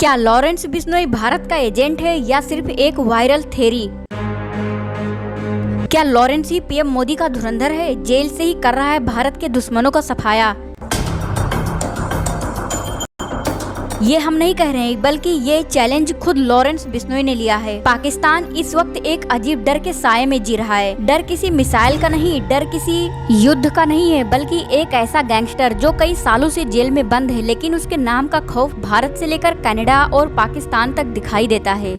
क्या लॉरेंस बिश्नोई भारत का एजेंट है या सिर्फ एक वायरल थ्योरी? क्या लॉरेंस ही पीएम मोदी का धुरंधर है? जेल से ही कर रहा है भारत के दुश्मनों का सफाया। ये हम नहीं कह रहे हैं, बल्कि ये चैलेंज खुद लॉरेंस बिश्नोई ने लिया है। पाकिस्तान इस वक्त एक अजीब डर के साये में जी रहा है। डर किसी मिसाइल का नहीं, डर किसी युद्ध का नहीं है, बल्कि एक ऐसा गैंगस्टर जो कई सालों से जेल में बंद है, लेकिन उसके नाम का खौफ भारत से लेकर कनाडा और पाकिस्तान तक दिखाई देता है।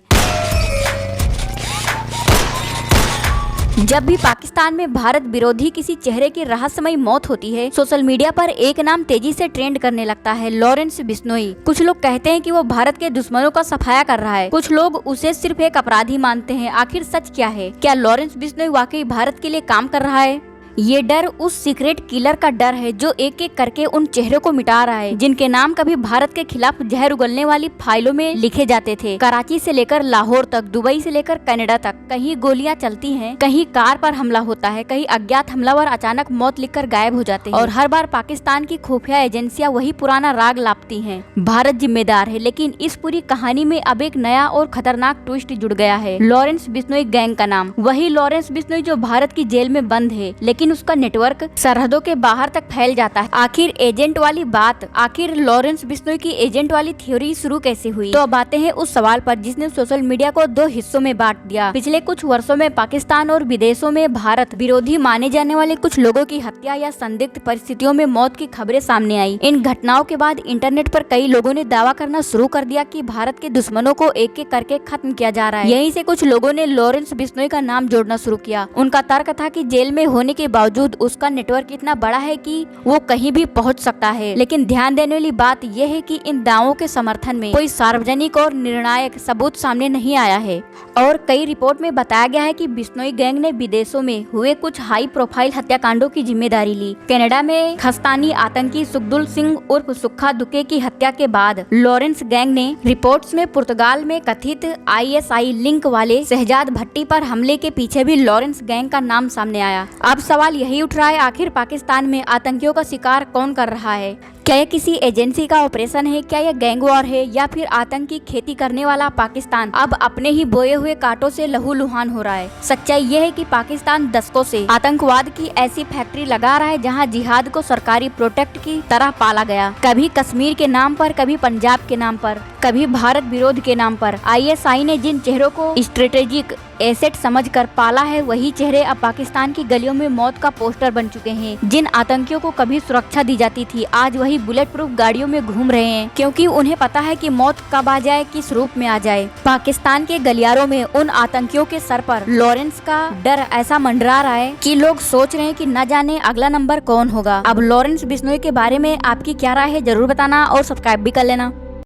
जब भी पाकिस्तान में भारत विरोधी किसी चेहरे की रहस्यमयी मौत होती है, सोशल मीडिया पर एक नाम तेजी से ट्रेंड करने लगता है, लॉरेंस बिश्नोई। कुछ लोग कहते हैं कि वो भारत के दुश्मनों का सफाया कर रहा है, कुछ लोग उसे सिर्फ एक अपराधी मानते हैं। आखिर सच क्या है? क्या लॉरेंस बिश्नोई वाकई भारत के लिए काम कर रहा है? ये डर उस सीक्रेट किलर का डर है जो एक एक करके उन चेहरों को मिटा रहा है, जिनके नाम कभी भारत के खिलाफ जहर उगलने वाली फाइलों में लिखे जाते थे। कराची से लेकर लाहौर तक, दुबई से लेकर कनाडा तक, कहीं गोलियां चलती हैं, कहीं कार पर हमला होता है, कहीं अज्ञात हमलावर अचानक मौत लिखकर गायब हो जाते हैं, और हर बार पाकिस्तान की खुफिया एजेंसियां वही पुराना राग लापती हैं, भारत जिम्मेदार है। लेकिन इस पूरी कहानी में अब एक नया और खतरनाक ट्विस्ट जुड़ गया है, लॉरेंस बिश्नोई गैंग का नाम। वही लॉरेंस बिश्नोई जो भारत की जेल में बंद है, लेकिन उसका नेटवर्क सरहदों के बाहर तक फैल जाता है। आखिर एजेंट वाली बात, आखिर लॉरेंस बिश्नोई की एजेंट वाली थ्योरी शुरू कैसे हुई? तो अब आते हैं उस सवाल पर जिसने सोशल मीडिया को दो हिस्सों में बांट दिया। पिछले कुछ वर्षों में पाकिस्तान और विदेशों में भारत विरोधी माने जाने वाले कुछ लोगों की हत्या या संदिग्ध परिस्थितियों में मौत की खबरें सामने आई। इन घटनाओं के बाद इंटरनेट पर कई लोगों ने दावा करना शुरू कर दिया कि भारत के दुश्मनों को एक एक करके खत्म किया जा रहा है। यहीं से कुछ लोगों ने लॉरेंस बिश्नोई का नाम जोड़ना शुरू किया। उनका तर्क था कि जेल में होने के बावजूद उसका नेटवर्क इतना बड़ा है कि वो कहीं भी पहुंच सकता है। लेकिन ध्यान देने वाली बात यह है कि इन दावों के समर्थन में कोई सार्वजनिक और निर्णायक सबूत सामने नहीं आया है, और कई रिपोर्ट में बताया गया है कि बिश्नोई गैंग ने विदेशों में हुए कुछ हाई प्रोफाइल हत्याकांडों की जिम्मेदारी ली। कनाडा में खस्तानी आतंकी सुखदुल सिंह उर्फ सुक्खा दुके की हत्या के बाद लॉरेंस गैंग ने रिपोर्ट्स में पुर्तगाल में कथित ISI लिंक वाले शहजाद भट्टी पर हमले के पीछे भी लॉरेंस गैंग का नाम सामने आया। अब सवाल यही उठ रहा है, आखिर पाकिस्तान में आतंकियों का शिकार कौन कर रहा है? क्या यह किसी एजेंसी का ऑपरेशन है? क्या यह गैंग वॉर है, या फिर आतंक की खेती करने वाला पाकिस्तान अब अपने ही बोए हुए कांटों से लहूलुहान हो रहा है? सच्चाई यह है कि पाकिस्तान दशकों से आतंकवाद की ऐसी फैक्ट्री लगा रहा है जहां जिहाद को सरकारी प्रोटेक्ट की तरह पाला गया, कभी कश्मीर के नाम पर, कभी पंजाब के नाम पर, कभी भारत विरोध के नाम पर। ISI ने जिन चेहरों को स्ट्रेटेजिक एसेट समझकर पाला है, वही चेहरे अब पाकिस्तान की गलियों में मौत का पोस्टर बन चुके हैं। जिन आतंकियों को कभी सुरक्षा दी जाती थी, आज वही बुलेट प्रूफ गाड़ियों में घूम रहे हैं, क्योंकि उन्हें पता है कि मौत कब आ जाए, किस रूप में आ जाए। पाकिस्तान के गलियारों में उन आतंकियों के सर पर लॉरेंस का डर ऐसा मंडरा रहा है कि लोग सोच रहे हैं कि न जाने अगला नंबर कौन होगा। अब लॉरेंस बिश्नोई के बारे में आपकी क्या राय है, जरूर बताना और सब्सक्राइब भी कर लेना।